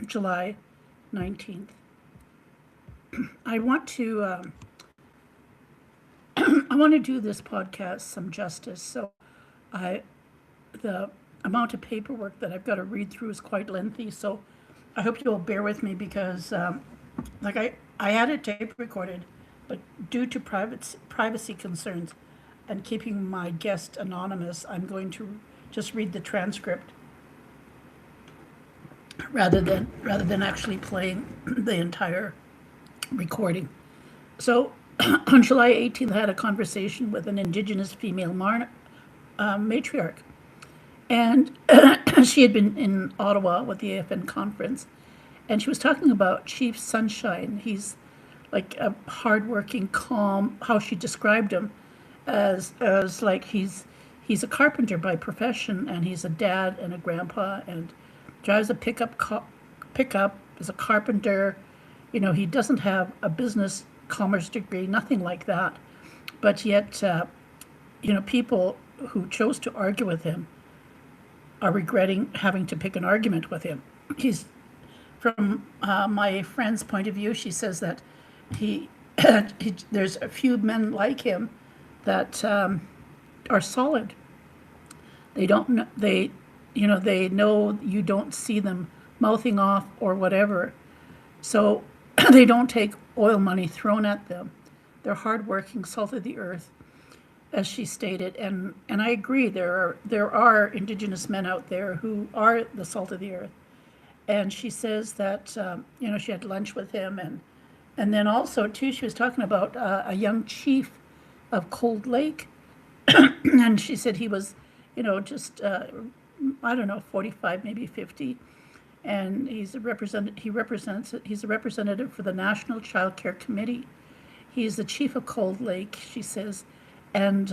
July 19th. I want to I want to do this podcast some justice. So I the amount of paperwork that I've got to read through is quite lengthy. So I hope you'll bear with me because I had it tape recorded, but due to privacy concerns and keeping my guest anonymous, I'm going to just read the transcript rather than actually playing the entire recording. So on July 18th, I had a conversation with an Indigenous female matriarch. And she had been in Ottawa with the AFN conference. And she was talking about Chief Sunshine. He's like a hardworking, calm, how she described him as like he's a carpenter by profession, and he's a dad and a grandpa, and drives a pickup, is a carpenter. You know, he doesn't have a business commerce degree, nothing like that. But yet, people who chose to argue with him are regretting having to pick an argument with him. He's, from my friend's point of view, she says that there's a few men like him that are solid. They don't know, they know you don't see them mouthing off or whatever. So they don't take oil money thrown at them. They're hardworking, salt of the earth, as she stated, and I agree. There are Indigenous men out there who are the salt of the earth. And she says that she had lunch with him, and then also too she was talking about a young chief of Cold Lake, and she said he was, just I don't know, 45, maybe 50, and he's a representative for the National Child Care Committee. He's the chief of Cold Lake, she says, and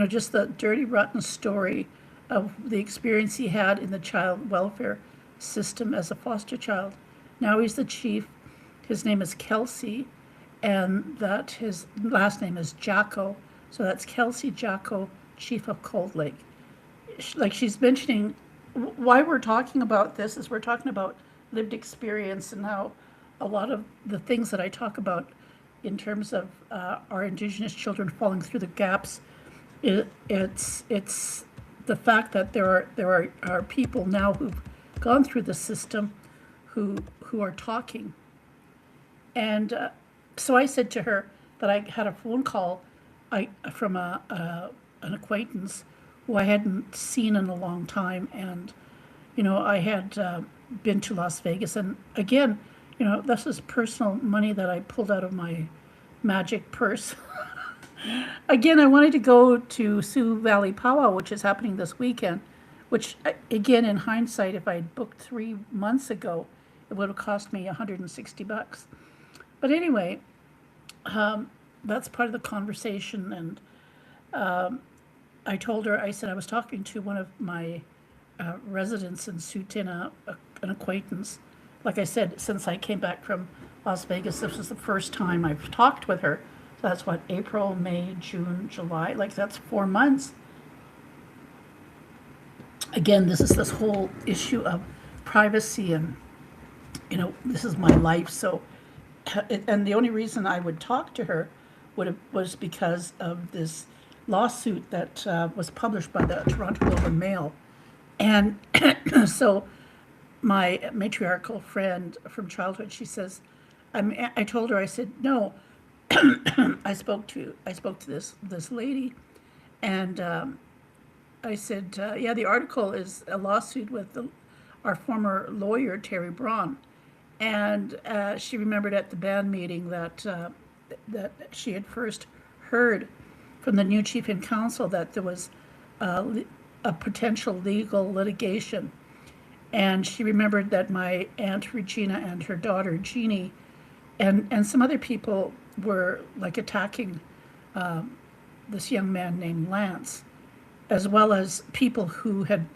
just the dirty, rotten story of the experience he had in the child welfare system as a foster child. Now he's the chief. His name is Kelsey, and that his last name is Jacko. So that's Kelsey Jacko, chief of Cold Lake. Like she's mentioning, why we're talking about this is we're talking about lived experience and how a lot of the things that I talk about in terms of our Indigenous children falling through the gaps, it's the fact that there are people now who've gone through the system who are talking. And so I said to her that I had a phone call from an acquaintance who I hadn't seen in a long time, and I had been to Las Vegas, and again, this is personal money that I pulled out of my magic purse. Again, I wanted to go to Sioux Valley Powwow, which is happening this weekend, which, again, in hindsight, if I had booked 3 months ago, it would have cost me $160. But anyway, that's part of the conversation, and I told her, I said I was talking to one of my residents in Sutina, an acquaintance. Like I said, since I came back from Las Vegas, this was the first time I've talked with her. So that's what, April, May, June, July, like that's 4 months. Again, this is this whole issue of privacy, and this is my life. So, and the only reason I would talk to her was because of this lawsuit that was published by the Toronto Globe and Mail. And so my matriarchal friend from childhood, she says, I told her, I said, no, I spoke to this lady, and I said, yeah, the article is a lawsuit with our former lawyer, Terry Braun. And she remembered at the band meeting that she had first heard from the new chief in council that there was a potential legal litigation. And she remembered that my Aunt Regina and her daughter Jeannie and some other people were like attacking this young man named Lance, as well as people who had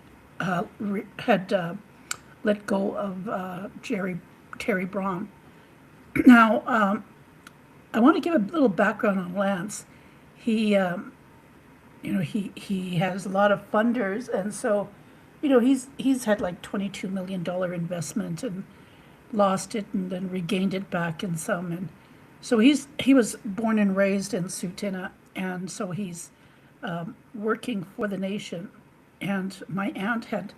let go of Terry Braun. Now, I want to give a little background on Lance. He has a lot of funders, and so he's had like $22 million investment and lost it and then regained it back in some. And so he was born and raised in Sutina, and so he's working for the nation. And my aunt had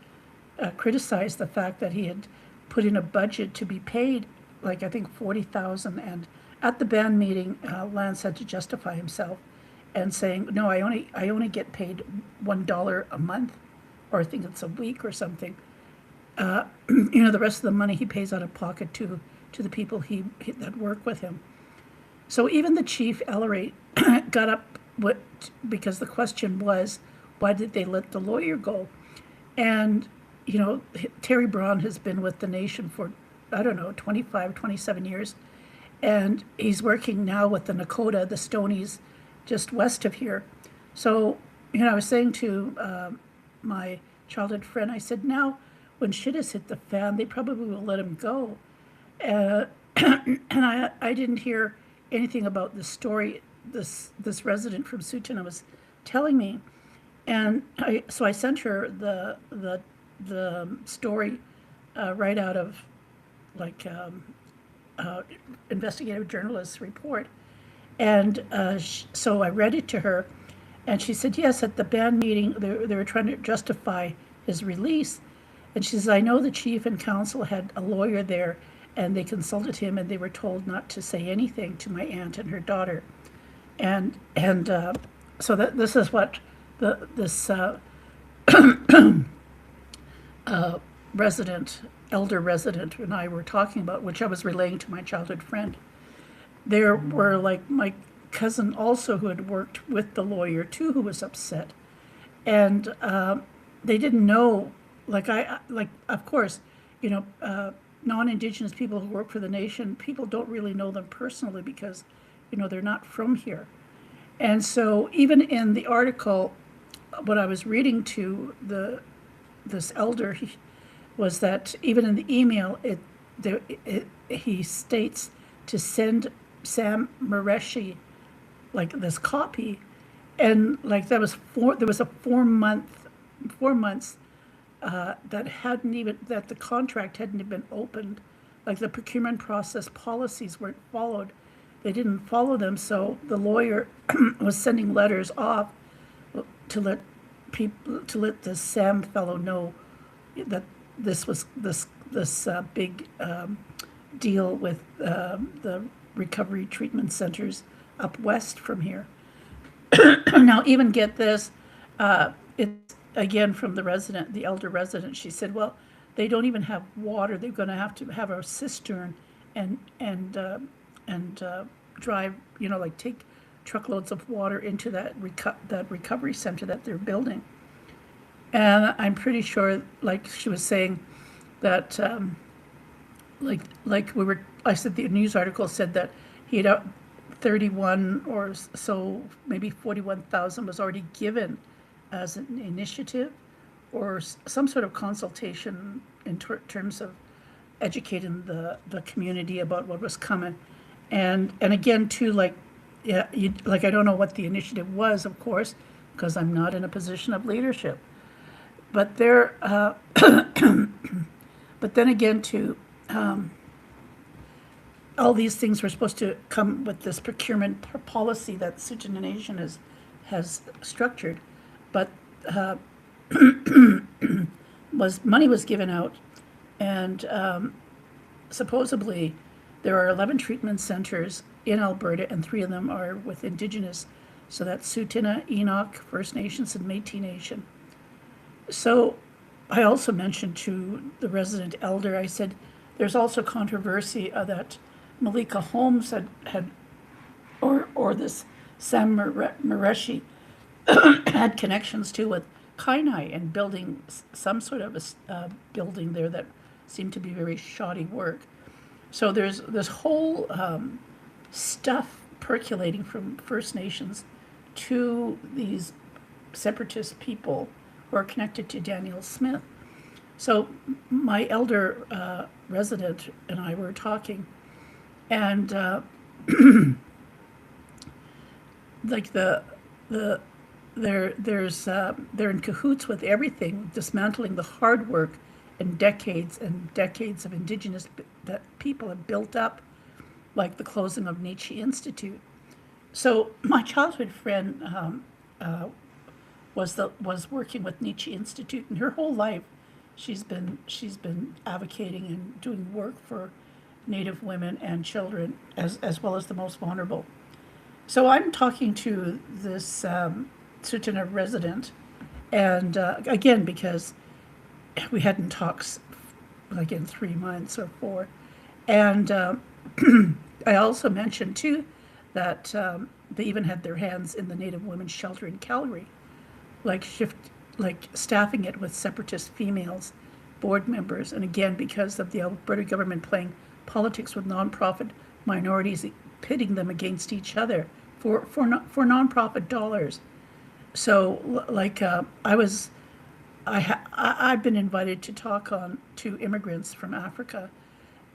criticized the fact that he had put in a budget to be paid, like I think 40,000. And at the band meeting, Lance had to justify himself and saying, "No, I only get paid $1 a month, or I think it's a week or something. The rest of the money he pays out of pocket to the people that work with him." So even the chief, Ellery, got up because the question was, why did they let the lawyer go? And, Terry Braun has been with the nation for, I don't know, 25, 27 years. And he's working now with the Nakota, the Stonies, just west of here. So, I was saying to my childhood friend, I said, now, when shit has hit the fan, they probably will let him go. And I didn't hear anything about the story this resident from Sutina was telling me. And so I sent her the story right out of like investigative journalist's report. And so I read it to her, and she said, yes, at the band meeting, they were trying to justify his release. And she says, I know the chief and council had a lawyer there, and they consulted him, and they were told not to say anything to my aunt and her daughter. And so this is what this elder resident and I were talking about, which I was relaying to my childhood friend. There were like my cousin also who had worked with the lawyer too, who was upset. And they didn't know, of course, non-Indigenous people who work for the nation, people don't really know them personally because, they're not from here. And so even in the article, what I was reading to this elder, was that even in the email, he states to send Sam Mareshi like this copy, and like there was 4 months that the contract hadn't even been opened, like the procurement process policies weren't followed. They didn't follow them, so the lawyer was sending letters off to let this Sam fellow know that this was this big deal with the recovery treatment centers up west from here. Now, even get this, it's again from the elder resident. She said, "Well, they don't even have water. They're going to have a cistern and drive, like take truckloads of water into that recovery center that they're building." And I'm pretty sure, like she was saying, that I said the news article said that he had 31 or so, maybe 41,000 was already given as an initiative or some sort of consultation in terms of educating the community about what was coming. And again, too, I don't know what the initiative was, of course, because I'm not in a position of leadership. But but then again, too, all these things were supposed to come with this procurement policy that Tsuut'ina Nation has structured, but money was given out, and supposedly there are 11 treatment centers in Alberta, and 3 of them are with Indigenous, so that's Tsuut'ina, Enoch, First Nations, and Métis Nation. So I also mentioned to the resident elder, I said, there's also controversy that Malika Holmes or this Sam Mareshi had connections to with Kainai and building some sort of a building there that seemed to be very shoddy work. So there's this whole stuff percolating from First Nations to these separatist people who are connected to Daniel Smith. So my elder resident and I were talking, and like the they're in cahoots with everything, dismantling the hard work and decades of indigenous that people have built up, like the closing of Nietzsche Institute. So my childhood friend was working with Nietzsche Institute, and her whole life she's been advocating and doing work for Native women and children as well as the most vulnerable. So I'm talking to this Tsuut'ina resident, and again, because we hadn't talked like in 3 months or four, and I also mentioned too that they even had their hands in the Native women's shelter in Calgary, like staffing it with separatist females, board members, and again because of the Alberta government playing politics with nonprofit minorities, pitting them against each other for nonprofit dollars. So I've been invited to talk on to immigrants from Africa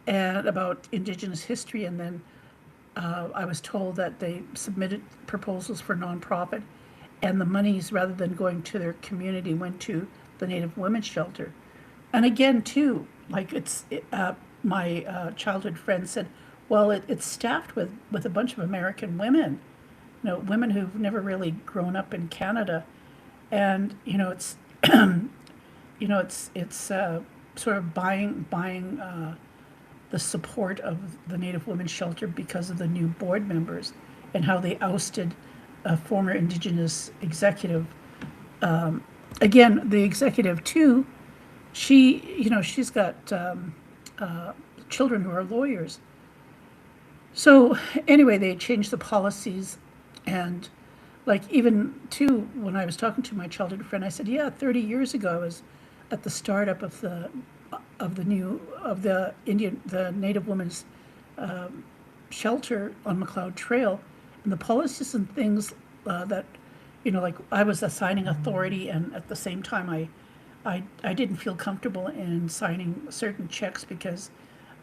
and about Indigenous history, and then I was told that they submitted proposals for nonprofit, and the monies, rather than going to their community, went to the Native Women's Shelter. And again, too, my childhood friend said, well, it's staffed with a bunch of American women, women who've never really grown up in Canada, and it's sort of buying the support of the Native Women's Shelter because of the new board members and how they ousted a former Indigenous executive. Again, the executive too, she's got children who are lawyers. So anyway, they changed the policies, and like even too, when I was talking to my childhood friend, I said, yeah, 30 years ago I was at the startup of the Native Women's shelter on Macleod Trail, and the policies and things that like I was assigning authority, and at the same time I didn't feel comfortable in signing certain checks because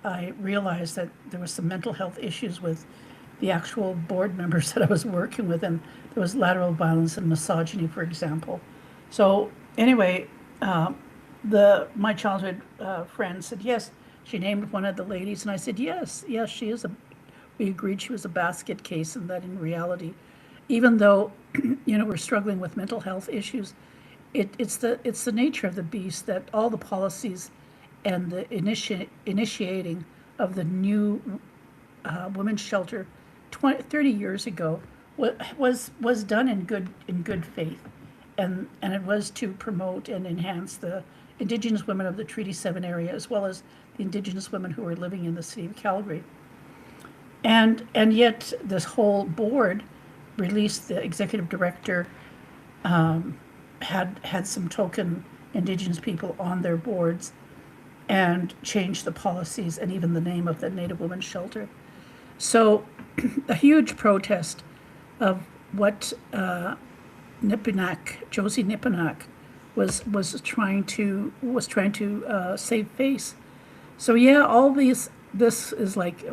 I realized that there was some mental health issues with the actual board members that I was working with, and there was lateral violence and misogyny, for example. So anyway, my childhood friend said yes. She named one of the ladies, and I said yes, she is a. We agreed she was a basket case, and that in reality, even though we're struggling with mental health issues, it's the nature of the beast that all the policies and the initiating of the new women's shelter 30 years ago was done in good faith, and it was to promote and enhance the Indigenous women of the Treaty 7 area, as well as the Indigenous women who are living in the city of Calgary. And yet this whole board released the executive director, had some token Indigenous people on their boards, and changed the policies and even the name of the Native Women's Shelter. So a huge protest of what Josie Nipinak was trying to save face. So yeah, all this is like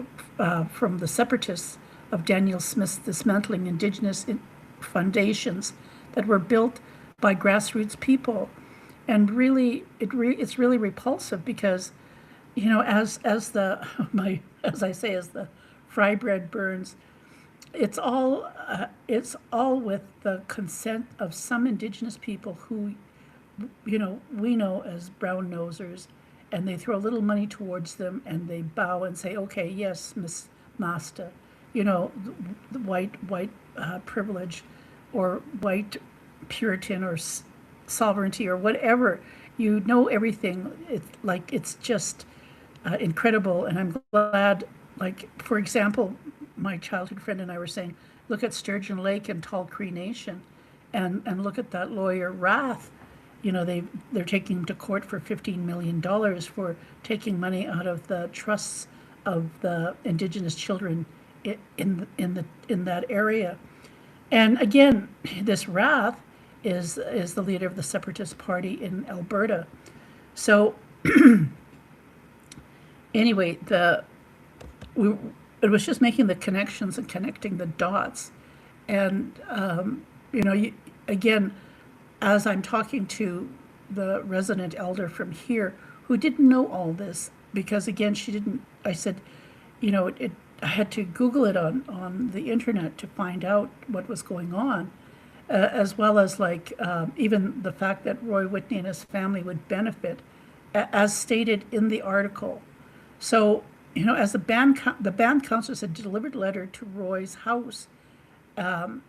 from the separatists of Daniel Smith's dismantling Indigenous foundations that were built by grassroots people, and really it's really repulsive because as I say, as the fry bread burns, it's all with the consent of some Indigenous people who we know as brown nosers, and they throw a little money towards them and they bow and say, okay, yes, Miss Master, the white privilege, or white Puritan, or sovereignty, or whatever. Everything. It's just incredible, and I'm glad. Like, for example, my childhood friend and I were saying, look at Sturgeon Lake and Tall Cree Nation, and look at that lawyer Rath. They're taking him to court for $15 million for taking money out of the trusts of the Indigenous children in that area. And again, this Rath is the leader of the Separatist Party in Alberta. So anyway, it was just making the connections and connecting the dots, and again, as I'm talking to the resident elder from here who didn't know all this, because again, she didn't, I said, I had to Google it on the internet to find out what was going on, as well as like even the fact that Roy Whitney and his family would benefit, as stated in the article. So, as the band counselors had delivered a letter to Roy's house, the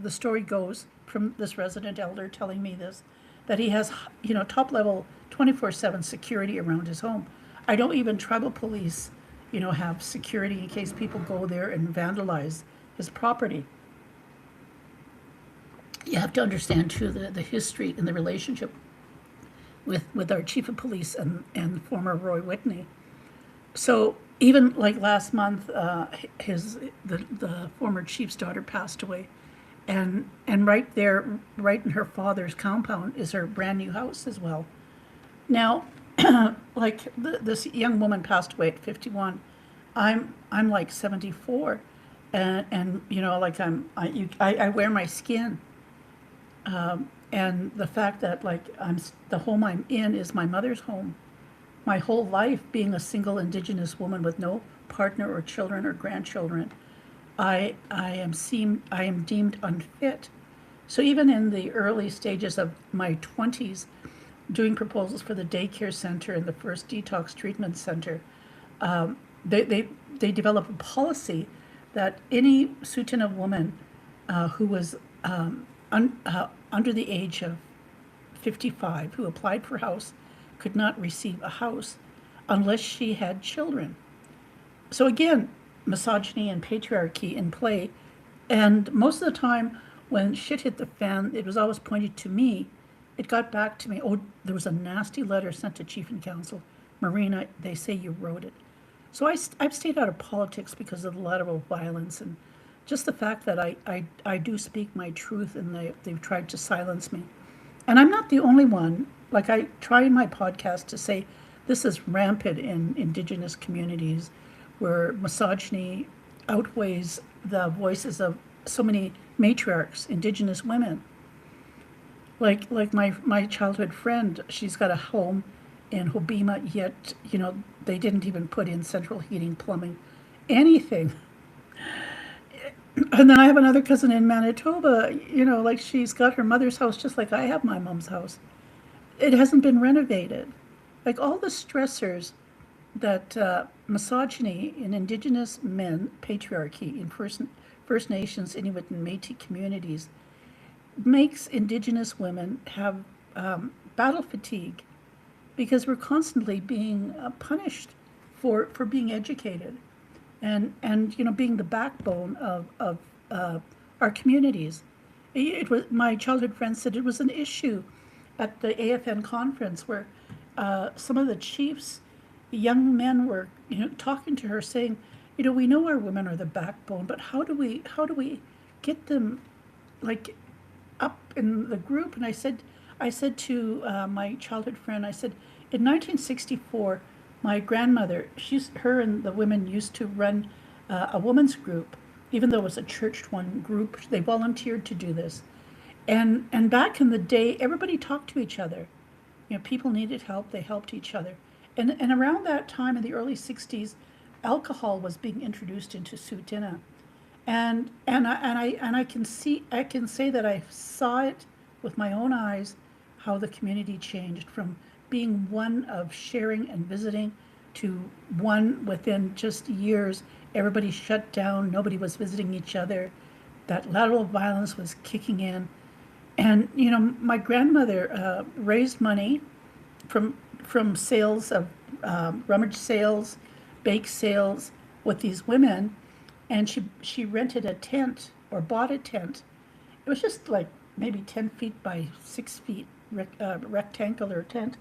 story goes from this resident elder telling me this, that he has, top level 24/7 security around his home. I know even tribal police, have security in case people go there and vandalize his property. You have to understand too the history and the relationship with our chief of police and former Roy Whitney. So even like last month, the former chief's daughter passed away, and right there, right in her father's compound, is her brand new house as well. Now, like this young woman passed away at 51. I'm like 74, and like I wear my skin, and the fact that like the home I'm in is my mother's home. My whole life being a single Indigenous woman with no partner or children or grandchildren, I am deemed unfit. So even in the early stages of my 20s, doing proposals for the daycare center and the first detox treatment center, they developed a policy that any Tsuut'ina woman who was under the age of 55 who applied for a house could not receive a house unless she had children. So again, misogyny and patriarchy in play. And most of the time when shit hit the fan, it was always pointed to me. It got back to me. Oh, there was a nasty letter sent to Chief and Council. Marina, they say you wrote it. So I've stayed out of politics because of the lateral violence and just the fact that I do speak my truth, and they've tried to silence me. And I'm not the only one. Like, I try in my podcast to say this is rampant in Indigenous communities where misogyny outweighs the voices of so many matriarchs, Indigenous women. Like my childhood friend, she's got a home in Hobbema, yet, they didn't even put in central heating, plumbing, anything. And then I have another cousin in Manitoba, like she's got her mother's house just like I have my mom's house. It hasn't been renovated. Like all the stressors that misogyny in Indigenous men, patriarchy in First Nations, Inuit, and Métis communities makes Indigenous women have battle fatigue because we're constantly being punished for being educated and being the backbone of our communities. It was, my childhood friend said it was an issue at the AFN conference where some of the chiefs, young men, were talking to her saying, we know our women are the backbone, but how do we get them like up in the group? And I said to my childhood friend, I said, in 1964, my grandmother, her and the women used to run a women's group, even though it was a church one group. They volunteered to do this. And back in the day, everybody talked to each other. People needed help, they helped each other. And around that time in the early 60s, alcohol was being introduced into Tsuut'ina. And I can say that I saw it with my own eyes, how the community changed from being one of sharing and visiting to one within just years. Everybody shut down, nobody was visiting each other. That lateral violence was kicking in. And, my grandmother raised money from sales of rummage sales, bake sales with these women, and she rented a tent or bought a tent. It was just like maybe 10 feet by 6 feet rectangular tent,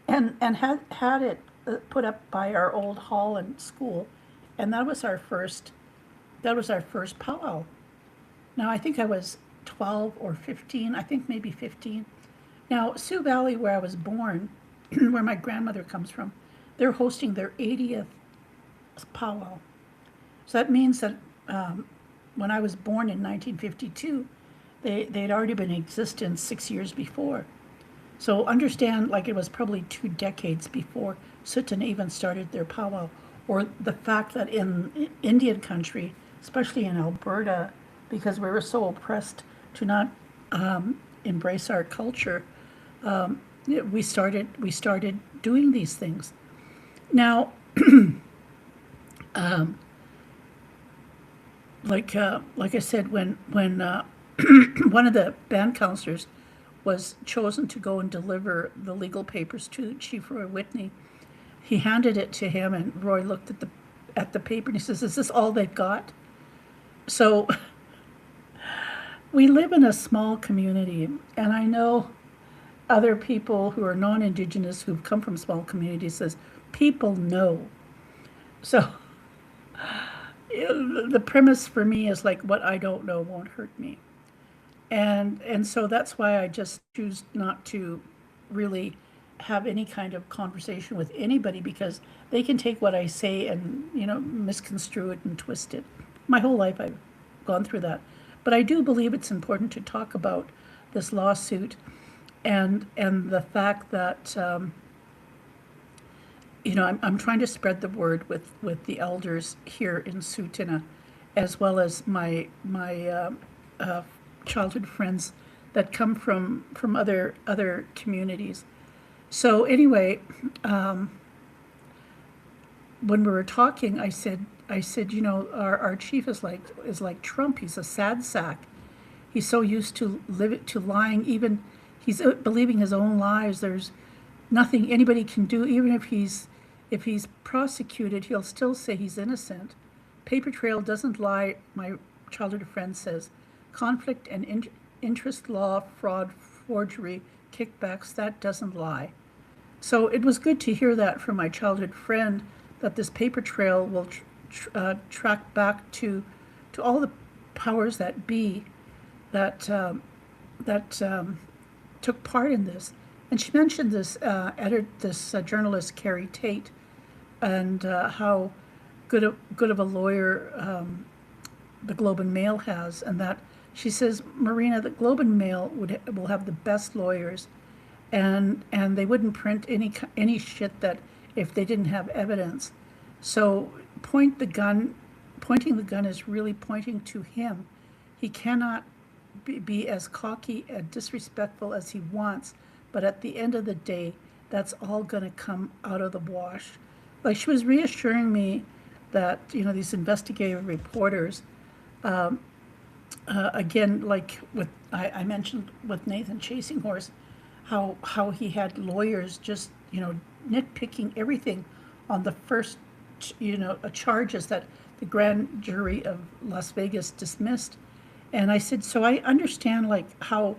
and had it put up by our old hall and school, and that was our first powwow. Now I think I was 12 or 15, I think maybe 15. Now Sioux Valley, where I was born, where my grandmother comes from, they're hosting their 80th powwow. So that means that when I was born in 1952, they'd already been in existence 6 years before. So understand, like, it was probably 2 decades before Sutton even started their powwow, or the fact that in Indian country, especially in Alberta, because we were so oppressed to not embrace our culture, we started doing these things. Now, like I said, when one of the band counselors was chosen to go and deliver the legal papers to Chief Roy Whitney, he handed it to him, and Roy looked at the paper and he says, "Is this all they've got?" So we live in a small community, and I know other people who are non-Indigenous who've come from small communities says people know. So the premise for me is like, what I don't know won't hurt me. And so that's why I just choose not to really have any kind of conversation with anybody, because they can take what I say and, misconstrue it and twist it. My whole life I've gone through that. But I do believe it's important to talk about this lawsuit and the fact that I'm trying to spread the word with the elders here in Tsuut'ina, as well as my childhood friends that come from other communities. So anyway, when we were talking, I said, our chief is like Trump. He's a sad sack. He's so used to lying. Even he's believing his own lies. There's nothing anybody can do. Even if he's prosecuted, he'll still say he's innocent. Paper trail doesn't lie, my childhood friend says. Conflict and interest law, fraud, forgery, kickbacks, that doesn't lie. So it was good to hear that from my childhood friend, that this paper trail will track back to all the powers that be that took part in this. And she mentioned this journalist Carrie Tate, and how good of a lawyer the Globe and Mail has, and that she says, Marina, the Globe and Mail will have the best lawyers, and they wouldn't print any shit that if they didn't have evidence. So pointing the gun is really pointing to him. He cannot be as cocky and disrespectful as he wants, but at the end of the day, that's all going to come out of the wash. Like, she was reassuring me that these investigative reporters, again, like I mentioned with Nathan Chasing Horse, how he had lawyers just nitpicking everything on the first charges that the grand jury of Las Vegas dismissed. And I said, so I understand like how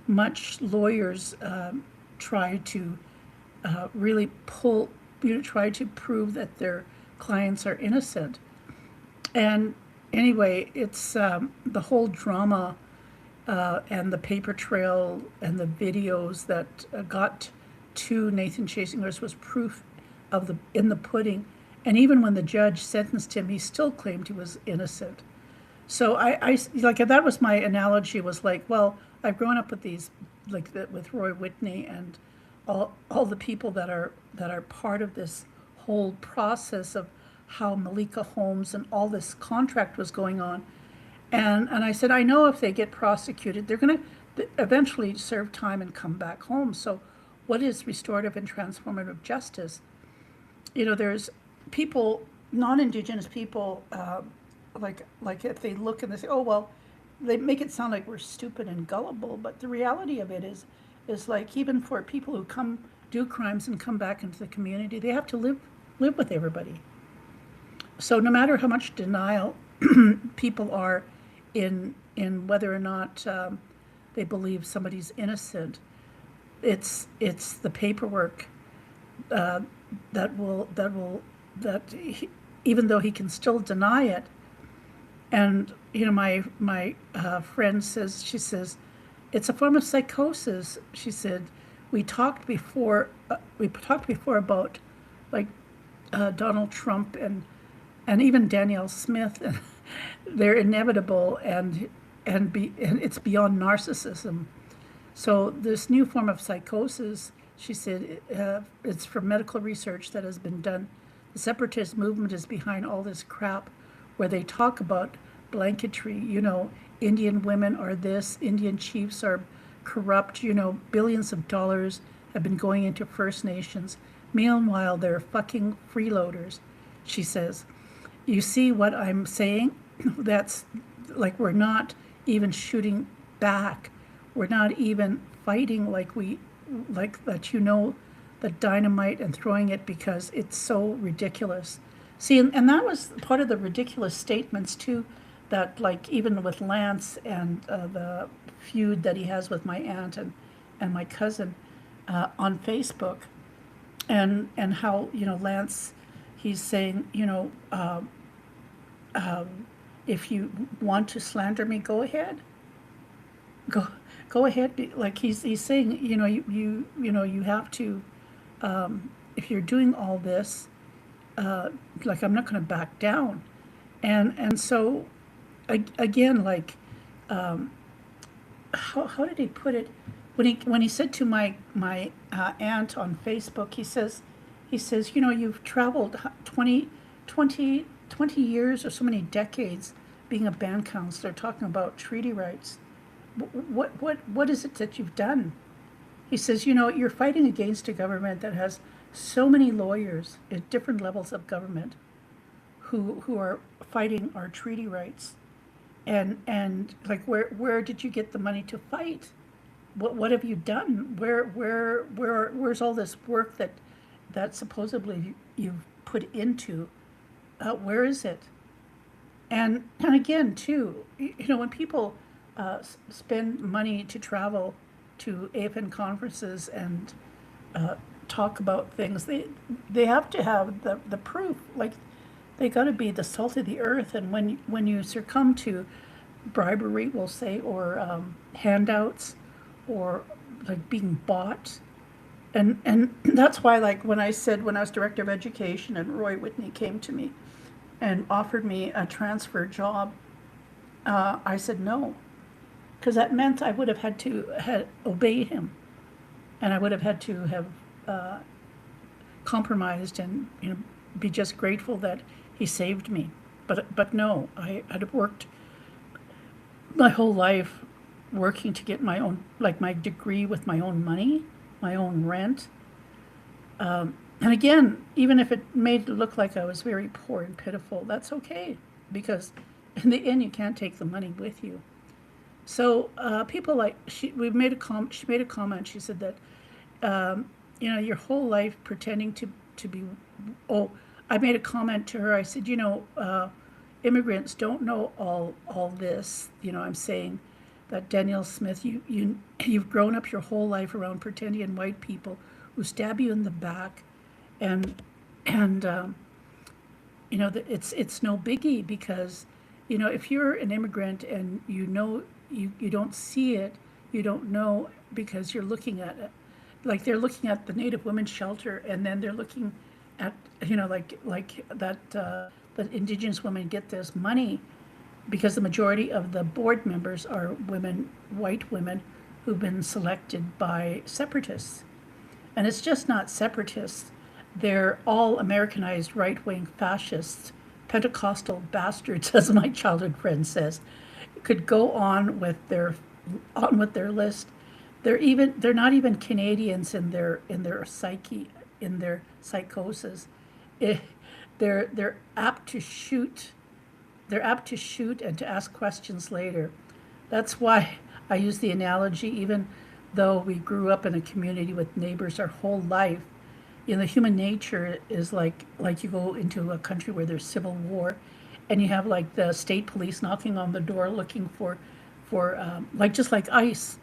much lawyers try to really try to prove that their clients are innocent. And anyway, it's the whole drama and the paper trail and the videos that got to Nathan Chasing Horse was proof of in the pudding. And even when the judge sentenced him, he still claimed he was innocent. So I like, that was my analogy, was like, well, I've grown up with these, like with Roy Whitney and all the people that are part of this whole process of how Malika Holmes and all this contract was going on. And I said, I know if they get prosecuted, they're going to eventually serve time and come back home. So what is restorative and transformative justice? There's people, non-Indigenous people, like if they look and they say, oh, well, they make it sound like we're stupid and gullible. But the reality of it is like, even for people who do crimes and come back into the community, they have to live with everybody. So no matter how much denial people are in whether or not they believe somebody's innocent, it's the paperwork even though he can still deny it. And my friend says, she says, it's a form of psychosis. She said, we talked before about like Donald Trump and even Danielle Smith, they're inevitable, and it's beyond narcissism. So this new form of psychosis, she said, it's from medical research that has been done. The separatist movement is behind all this crap, where they talk about blanketry. Indian women are this, Indian chiefs are corrupt. Billions of dollars have been going into First Nations. Meanwhile, they're fucking freeloaders. She says, you see what I'm saying? That's like, we're not even shooting back. We're not even fighting like that, the dynamite and throwing it because it's so ridiculous. See, and that was part of the ridiculous statements too, that like even with Lance and the feud that he has with my aunt and my cousin on Facebook, and how Lance, he's saying, if you want to slander me, go ahead. Go ahead. Like he's saying, you have to, if you're doing all this, like I'm not going to back down, and so again, like, how did he put it when he said to my aunt on Facebook, he says, you've traveled 20 years or so many decades being a band counselor, talking about treaty rights. What is it that you've done? He says, you're fighting against a government that has so many lawyers at different levels of government who are fighting our treaty rights. And like, where did you get the money to fight? What have you done? Where's all this work that supposedly you've put into? Where is it? And again, too, when people spend money to travel to AFN conferences and talk about things, they have to have the proof. Like, they got to be the salt of the earth. And when you succumb to bribery, we'll say, or handouts, or like being bought, and that's why, like, when I was director of education and Roy Whitney came to me and offered me a transfer job, I said no, because that meant I would have had to obey him, and I would have had to have compromised and be just grateful that he saved me. But no, I had worked my whole life working to get my own, like, my degree with my own money, my own rent. And again, even if it made it look like I was very poor and pitiful, that's okay, because in the end, you can't take the money with you. So people like, she made a comment. She said that, your whole life pretending to be, I made a comment to her. I said, immigrants don't know all this. I'm saying that, Danielle Smith, you've grown up your whole life around pretending white people who stab you in the back, and it's no biggie, because if you're an immigrant and you don't see it, you don't know, because you're looking at it like they're looking at the Native Women's Shelter, and then they're looking at like that Indigenous women get this money because the majority of the board members are women, white women, who've been selected by separatists. And it's just not separatists. They're all Americanized right-wing fascists, Pentecostal bastards, as my childhood friend says. Could go on with their list. They're not even Canadians in their psyche, in their psychosis. They're apt to shoot. They're apt to shoot and to ask questions later. That's why I use the analogy, even though we grew up in a community with neighbors our whole life, human nature is like you go into a country where there's civil war, and you have like the state police knocking on the door looking for like, just like ICE,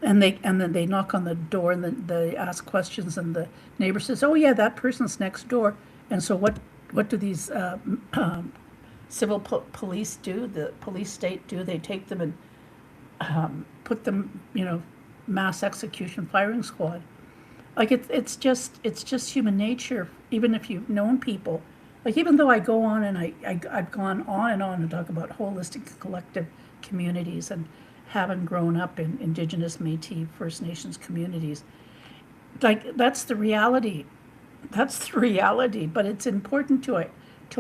and then they knock on the door, and then they ask questions, and the neighbor says, "Oh yeah, that person's next door." And so what do these civil police do? The police state do? They take them and put them, mass execution firing squad. Like, it's just human nature. Even if you've known people Like, even though I go on and I've gone on and on to talk about holistic collective communities and having grown up in Indigenous, Métis, First Nations communities, like, that's the reality. That's the reality, but it's important to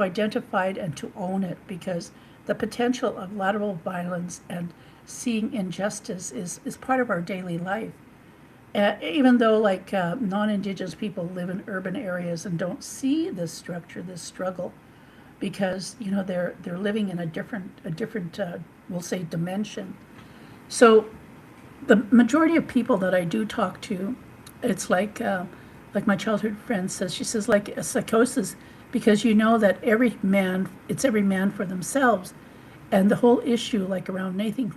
identify it and to own it, because the potential of lateral violence and seeing injustice is part of our daily life. Even though, like, non-Indigenous people live in urban areas and don't see this structure, this struggle, because they're living in a different we'll say dimension. So the majority of people that I do talk to, it's like my childhood friend says. She says, like a psychosis, because that every man for themselves, and the whole issue, like around Nathan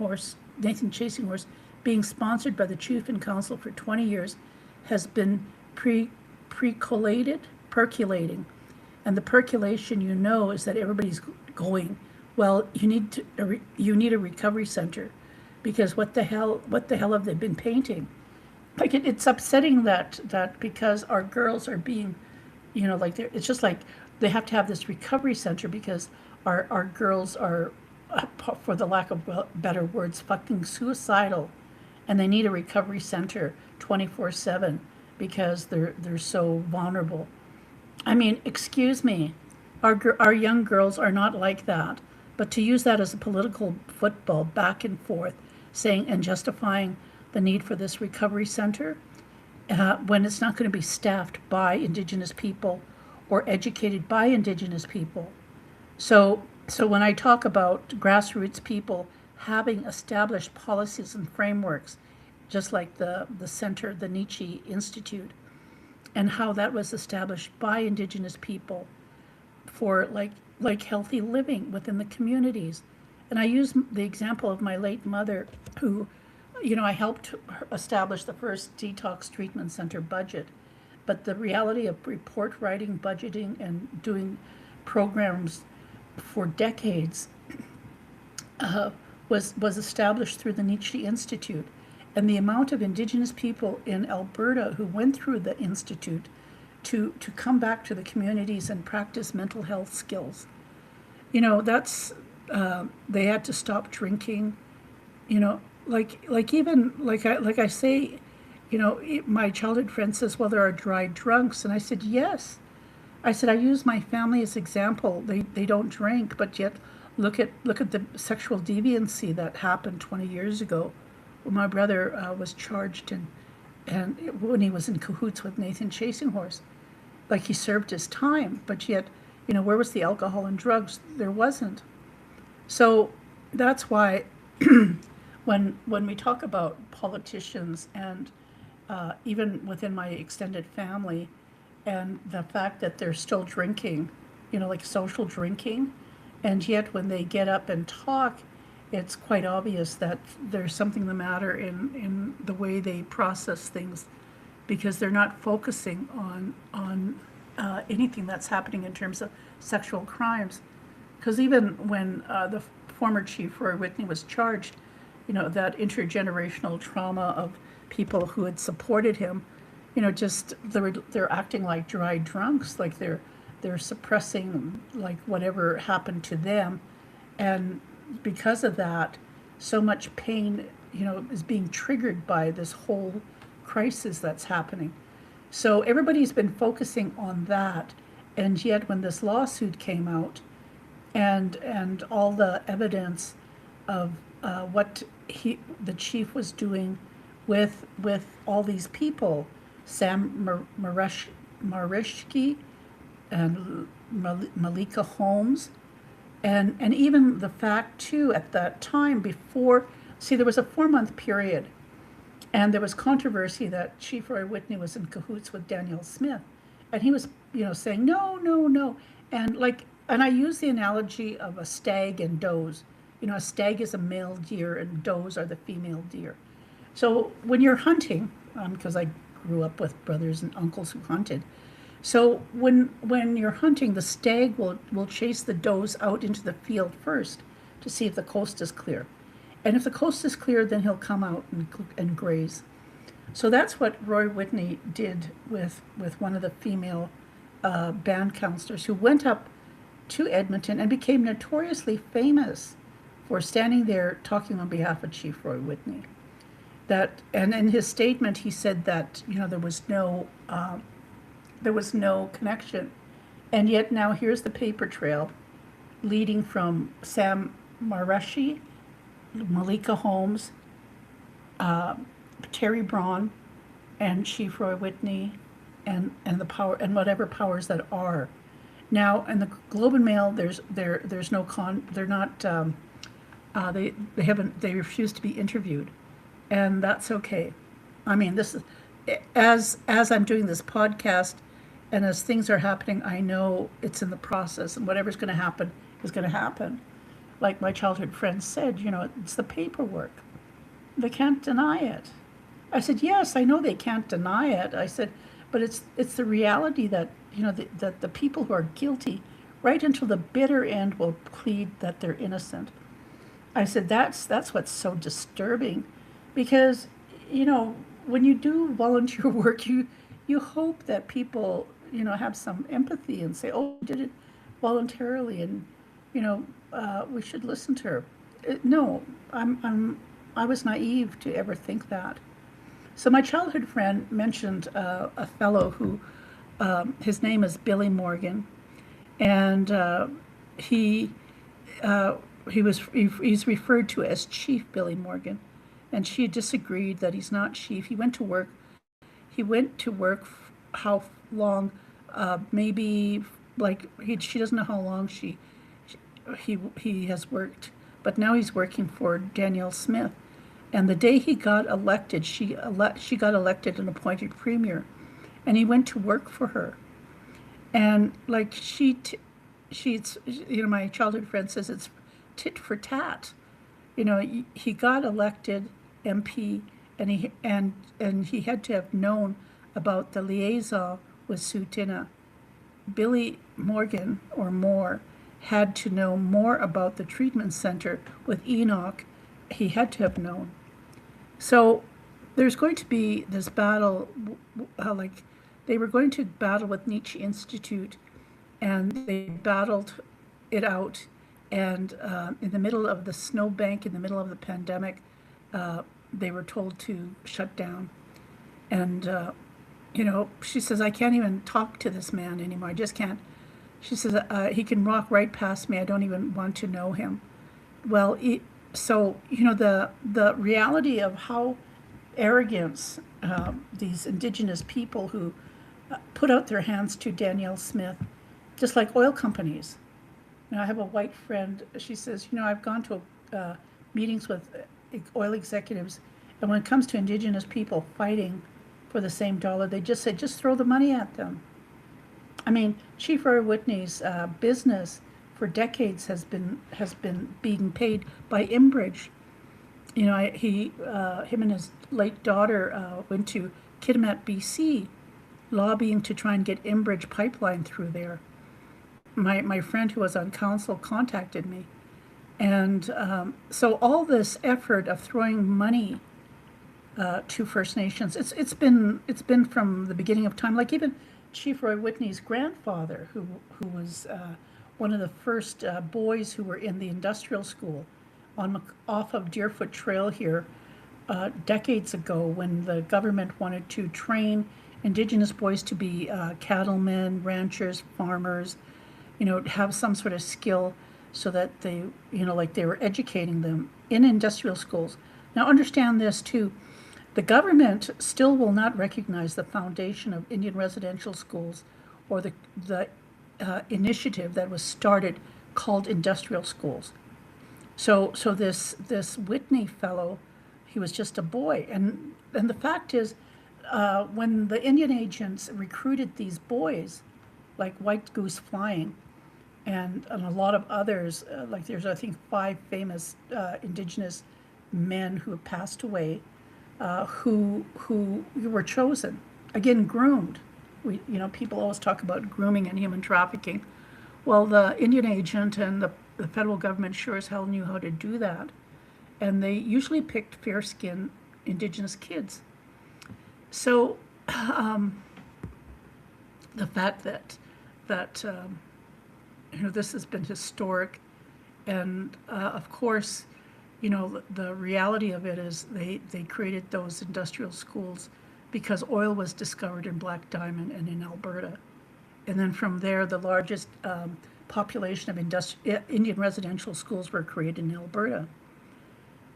Chasing Horse, being sponsored by the Chief and Council for 20 years, has been percolating, and the percolation, is that everybody's going, well, you need a recovery center, because what the hell have they been painting? Like, it's upsetting that because our girls are being, like, it's just like they have to have this recovery center because our girls are, for the lack of better words, fucking suicidal, and they need a recovery center 24/7 because they're so vulnerable. I mean, excuse me, our young girls are not like that. But to use that as a political football back and forth, saying and justifying the need for this recovery center, when it's not going to be staffed by Indigenous people or educated by Indigenous people. So when I talk about grassroots people having established policies and frameworks, just like the center, the Nietzsche Institute, and how that was established by Indigenous people for like healthy living within the communities. And I use the example of my late mother, who, I helped establish the first detox treatment center budget. But the reality of report writing, budgeting, and doing programs for decades was established through the Nietzsche Institute. And the amount of Indigenous people in Alberta who went through the Institute to come back to the communities and practice mental health skills, that's they had to stop drinking, like I say, my childhood friend says, well, there are dry drunks, and I said, yes. I said, I use my family as example. They don't drink, but yet look at the sexual deviancy that happened 20 years ago. When my brother was charged, and when he was in cahoots with Nathan Chasing Horse, like, he served his time, but yet, where was the alcohol and drugs? There wasn't. So that's why when we talk about politicians, and even within my extended family, and the fact that they're still drinking, like social drinking, and yet when they get up and talk, it's quite obvious that there's something the matter in the way they process things, because they're not focusing on anything that's happening in terms of sexual crimes. Because even when the former chief, Roy Whitney, was charged, that intergenerational trauma of people who had supported him, just they're acting like dry drunks, like they're suppressing, like, whatever happened to them, and because of that, so much pain, is being triggered by this whole crisis that's happening. So everybody's been focusing on that, and yet when this lawsuit came out, and all the evidence of what the chief was doing with all these people, Sam Marishke and Malika Holmes, and even the fact too, at that time, before, see, there was a 4-month period, and there was controversy that Chief Roy Whitney was in cahoots with Daniel Smith, and he was, saying no, no, no, and I use the analogy of a stag and does. A stag is a male deer and does are the female deer. So when you're hunting, because I grew up with brothers and uncles who hunted, so when you're hunting, the stag will chase the does out into the field first to see if the coast is clear. And if the coast is clear, then he'll come out and graze. So that's what Roy Whitney did with one of the female band counselors, who went up to Edmonton and became notoriously famous for standing there talking on behalf of Chief Roy Whitney. And in his statement, he said that there was no connection, and yet now here's the paper trail leading from Sam Marushi, Malika Holmes, Terry Braun, and Chief Roy Whitney, and the power and whatever powers that are. Now, in the Globe and Mail, there's no they're not they refuse to be interviewed, and that's okay. I mean, this is as I'm doing this podcast, and as things are happening, I know it's in the process, and whatever's going to happen is going to happen. Like my childhood friend said, it's the paperwork. They can't deny it. I said, yes, I know they can't deny it. I said, but it's the reality that that the people who are guilty, right until the bitter end, will plead that they're innocent. I said that's what's so disturbing, because when you do volunteer work, you hope that people have some empathy and say, oh, we did it voluntarily, and we should listen to her. No, I was naive to ever think that. So my childhood friend mentioned a fellow who, his name is Billy Morgan, and he's referred to as Chief Billy Morgan, and she disagreed that he's not chief. He went to work. How long? Maybe she doesn't know how long he has worked, but now he's working for Danielle Smith. And the day he got elected, she got elected and appointed premier, and he went to work for her. And my childhood friend says it's tit for tat. He got elected MP, and he had to have known about the liaison with Sue Tinna. Billy Morgan or Moore had to know more about the treatment center with Enoch. He had to have known. So there's going to be this battle, they were going to battle with Nietzsche Institute, and they battled it out. And in the middle of the snowbank, in the middle of the pandemic, they were told to shut down. And, she says, I can't even talk to this man anymore. I just can't. She says, he can walk right past me. I don't even want to know him. Well, so, the reality of how arrogance these Indigenous people who put out their hands to Danielle Smith, just like oil companies. I have a white friend. She says, I've gone to meetings with oil executives, and when it comes to Indigenous people fighting for the same dollar, they just say, just throw the money at them. I mean, Chief Roy Whitney's business for decades has been being paid by Enbridge. Him and his late daughter went to Kitimat, BC, lobbying to try and get Enbridge pipeline through there. My friend who was on council contacted me, and so all this effort of throwing money to First Nations, it's been from the beginning of time. Like even Chief Roy Whitney's grandfather, who was one of the first boys who were in the industrial school off of Deerfoot Trail here decades ago, when the government wanted to train Indigenous boys to be cattlemen, ranchers, farmers, have some sort of skill, so that they, they were educating them in industrial schools. Now understand this too. The government still will not recognize the foundation of Indian residential schools, or the initiative that was started called industrial schools. So this Whitney fellow, he was just a boy, and the fact is, when the Indian agents recruited these boys, like White Goose Flying, and a lot of others, like there's I think 5 famous Indigenous men who have passed away, who were chosen, again groomed. People always talk about grooming and human trafficking. Well, the Indian agent and the federal government sure as hell knew how to do that, and they usually picked fair-skinned Indigenous kids. So the fact that this has been historic. And of course, the reality of it is they created those industrial schools because oil was discovered in Black Diamond and in Alberta. And then from there, the largest population of Indian residential schools were created in Alberta.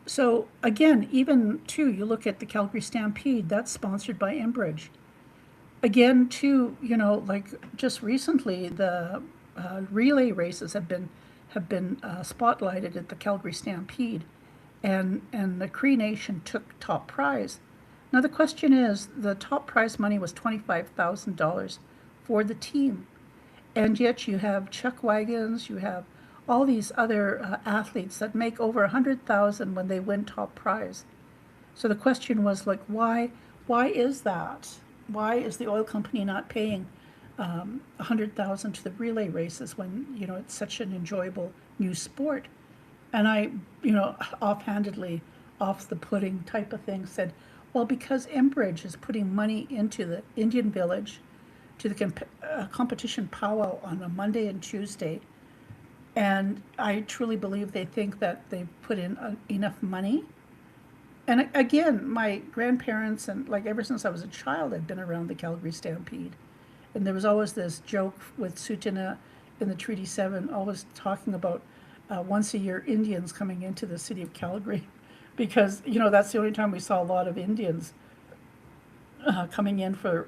So again, even too, you look at the Calgary Stampede, that's sponsored by Enbridge. Again, too, like just recently, the relay races have been spotlighted at the Calgary Stampede, and the Cree Nation took top prize. Now the question is, the top prize money was $25,000 for the team, and yet you have Chuck Wagons, you have all these other athletes that make over 100,000 when they win top prize. So the question was like, why? Why is that? Why is the oil company not paying 100,000 to the relay races when it's such an enjoyable new sport? And I, offhandedly, off the pudding type of thing, said, well, because Enbridge is putting money into the Indian Village, to the competition powwow on a Monday and Tuesday, and I truly believe they think that they've put in enough money. And again, my grandparents and like ever since I was a child, I've been around the Calgary Stampede. And there was always this joke with Tsuut'ina in the Treaty 7, always talking about once a year Indians coming into the city of Calgary, because that's the only time we saw a lot of Indians coming in for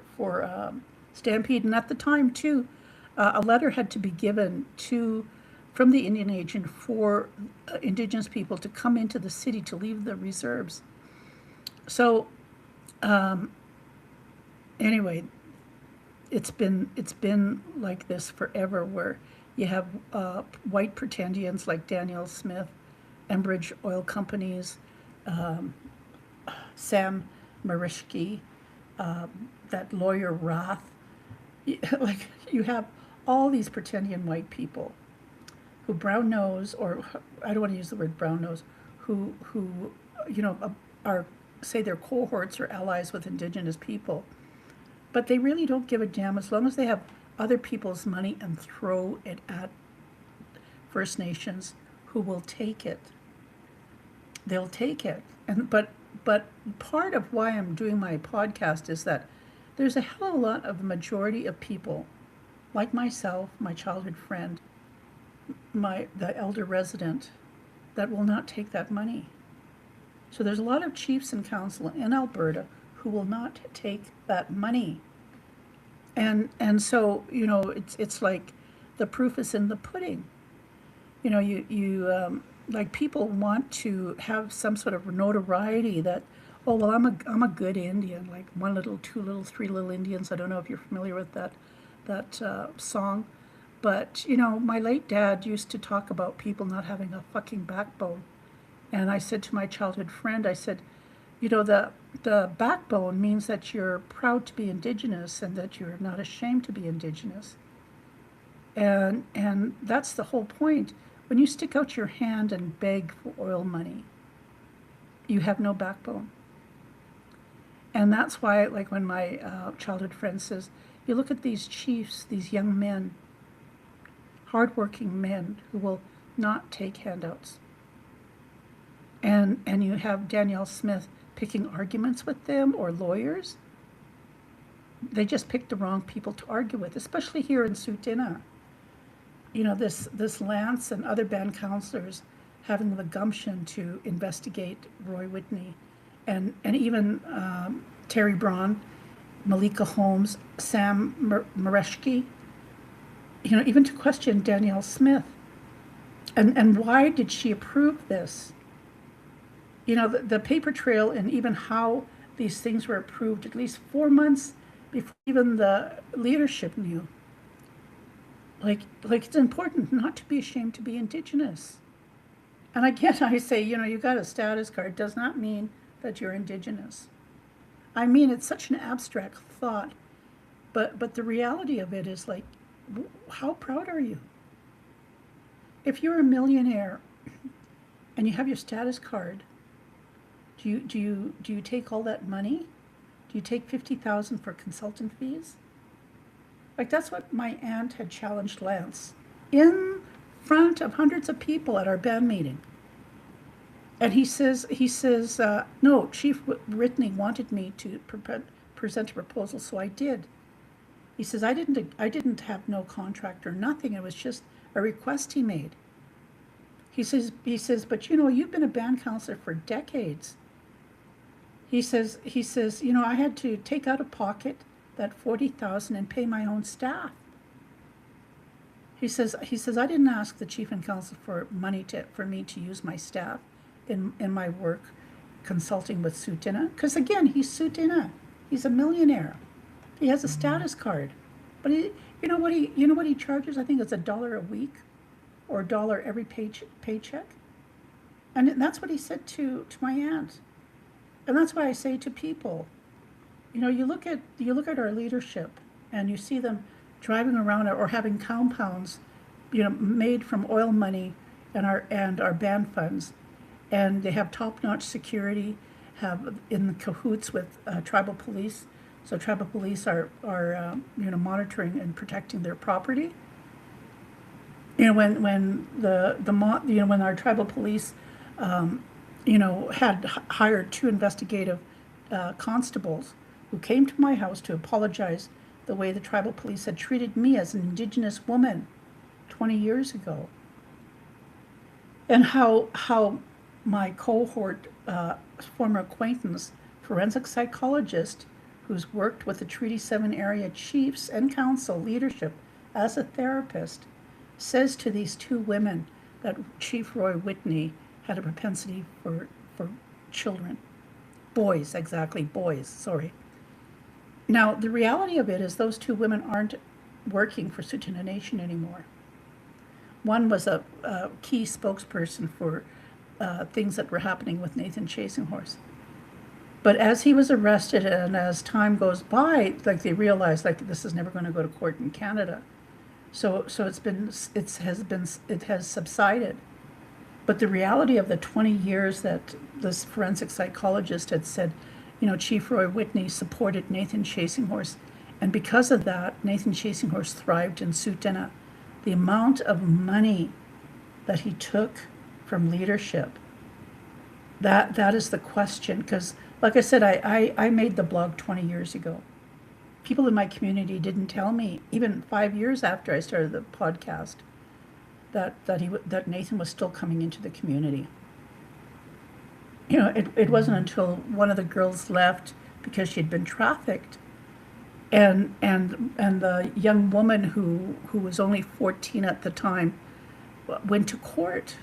Stampede. And at the time too, a letter had to be given from the Indian agent for Indigenous people to come into the city to leave the reserves. So anyway, it's been like this forever, where you have white pretendians like Danielle Smith, Enbridge Oil Companies, Sam Marishke, that lawyer Roth. Like you have all these pretendian white people who brown nose, or I don't want to use the word brown nose, who are, say, their cohorts or allies with Indigenous people, but they really don't give a damn as long as they have other people's money and throw it at First Nations who will take it. They'll take it. But part of why I'm doing my podcast is that there's a hell of a lot of a majority of people like myself, my childhood friend, the elder resident, that will not take that money. So there's a lot of chiefs and council in Alberta who will not take that money. And so, it's like the proof is in the pudding. You like people want to have some sort of notoriety that, oh well, I'm a good Indian, like one little, two little, three little Indians. I don't know if you're familiar with that song, but my late dad used to talk about people not having a fucking backbone. And I said to my childhood friend, I said, the backbone means that you're proud to be Indigenous and that you're not ashamed to be Indigenous. And that's the whole point. When you stick out your hand and beg for oil money, you have no backbone. And that's why, like when my childhood friend says, you look at these chiefs, these young men, hardworking men who will not take handouts. And you have Danielle Smith picking arguments with them, or lawyers. They just picked the wrong people to argue with, especially here in Tsuut'ina. This Lance and other band counselors having the gumption to investigate Roy Whitney, and even Terry Braun, Malika Holmes, Sam Mareshki, even to question Danielle Smith. And why did she approve this? The paper trail, and even how these things were approved at least 4 months before even the leadership knew. Like it's important not to be ashamed to be Indigenous. And again, I say, you got a status card does not mean that you're Indigenous. I mean, it's such an abstract thought, but the reality of it is like, how proud are you? If you're a millionaire and you have your status card, do you take all that money? Do you take 50,000 for consultant fees? Like that's what my aunt had challenged Lance. in front of hundreds of people at our band meeting. And he says, no, Chief Whitney wanted me to present a proposal, so I did. He says, I didn't have no contract or nothing. It was just a request he made. He says, but you've been a band counselor for decades. He says, I had to take out of pocket that $40,000 and pay my own staff. He says, I didn't ask the chief and council for money for me to use my staff in my work consulting with Tsuut'ina. Because again, he's Tsuut'ina. He's a millionaire. He has a status card. But you know what he charges? I think it's $1 a week or $1 every paycheck. And that's what he said to my aunt. And that's why I say to people, you look at our leadership and you see them driving around or having compounds, made from oil money and our band funds, and they have top-notch security, have in cahoots with tribal police. So tribal police are monitoring and protecting their property. When when our tribal police had hired 2 investigative constables who came to my house to apologize the way the tribal police had treated me as an Indigenous woman 20 years ago. And how my cohort, former acquaintance, forensic psychologist, who's worked with the Treaty 7 area chiefs and council leadership as a therapist, says to these 2 women that Chief Roy Whitney had a propensity for children. Boys, sorry. Now, the reality of it is those 2 women aren't working for Tsuut'ina Nation anymore. One was a key spokesperson for things that were happening with Nathan Chasing Horse. But as he was arrested and as time goes by, they realized this is never going to go to court in Canada. So it has subsided. But the reality of the 20 years that this forensic psychologist had said, Chief Roy Whitney supported Nathan Chasing Horse, and because of that, Nathan Chasing Horse thrived in Tsuut'ina. The amount of money that he took from leadership, that is the question. Because, like I said, I made the blog 20 years ago. People in my community didn't tell me, even 5 years after I started the podcast, that Nathan was still coming into the community. It wasn't until one of the girls left because she'd been trafficked, and the young woman who was only 14 at the time went to court.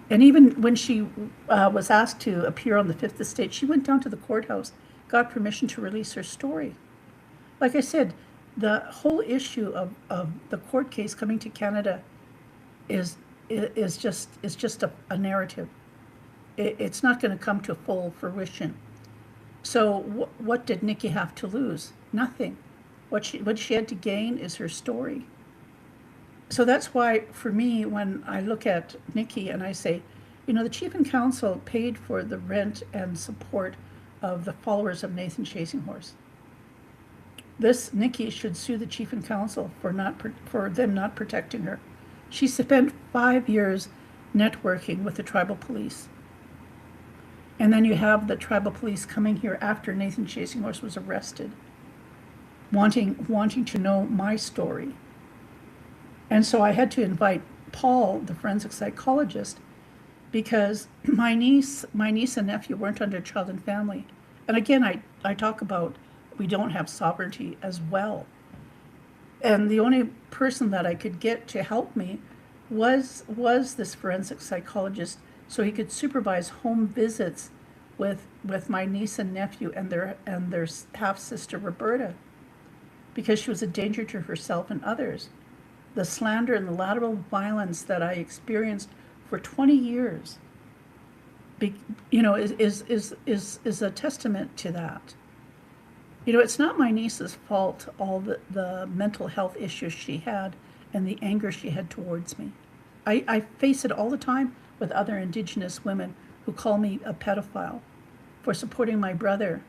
And even when she was asked to appear on the Fifth Estate, she went down to the courthouse, got permission to release her story. Like I said, the whole issue of the court case coming to Canada is just a narrative. It's not going to come to full fruition. So what did Nikki have to lose? Nothing. What she had to gain is her story. So that's why, for me, when I look at Nikki and I say, the chief and council paid for the rent and support of the followers of Nathan Chasing Horse. This Nikki should sue the chief and council for them not protecting her. She spent 5 years networking with the tribal police. And then you have the tribal police coming here after Nathan Chasing Horse was arrested, wanting to know my story. And so I had to invite Paul, the forensic psychologist, because my niece and nephew weren't under Child and Family. And again, I talk about we don't have sovereignty as well. And the only person that I could get to help me was this forensic psychologist, so he could supervise home visits with my niece and nephew and their half-sister Roberta, because she was a danger to herself and others. The slander and the lateral violence that I experienced for 20 years, is a testament to that. It's not my niece's fault, all the mental health issues she had and the anger she had towards me. I face it all the time with other Indigenous women who call me a pedophile for supporting my brother